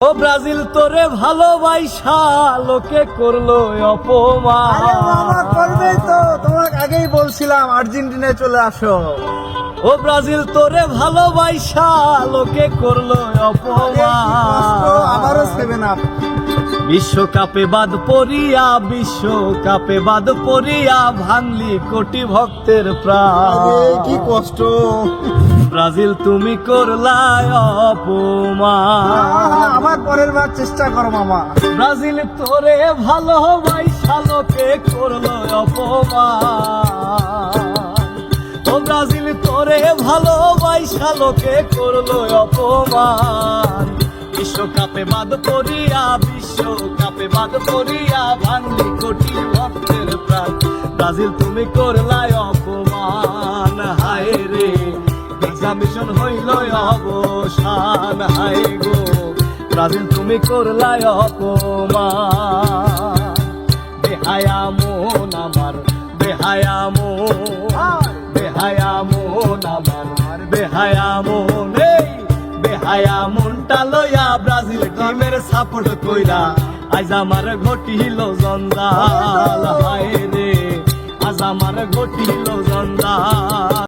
ও Brazil তোরে ভালোবাসা লোকে করলো অপমান। আরে মামা করবেই তো, তোমাকে আগেই বলছিলাম আর্জেন্টিনায় চলে আসো। ও ব্রাজিল তোরে ভালোবাসা লোকে করলো অপমান। আবারও 7 আপ। বিশ্বকাপে বাদ পড়িয়া বিশ্বকাপে বাদ পড়িয়া ভাঙলি কোটি ভক্তের প্রাণ। কি কষ্ট। ব্রাজিল তুমি করলাই অপমান। আবার পরের বার চেষ্টা করো মামা। ব্রাজিল তোরে ভালোবাসা লোকে করলো অপমান। ও ব্রাজিল তোরে ভালোবাসা লোকে করলো অপমান। বিশ্বকাপে বাদ পড়িয়া বিশ্বকাপে বাদ পড়িয়া ভাঙলি কোটি ভক্তের প্রাণ। ব্রাজিল তুমি করলাই অপমান। হায় রে এক্সামিশন হইল অবসান। হায় গো ব্রাজিল তুমি করলাই অপমান। বেহায়া মন আমার বেহায়া মন বেহায়া মন আমার বেহায়া মন। এই বেহায়া মনটা লইয়া ব্রাজিল টিমের সাপোর্ট কইরা আজ আমার ঘটিল জঞ্জাল। হায় রে আজ আমার ঘটিল জঞ্জাল।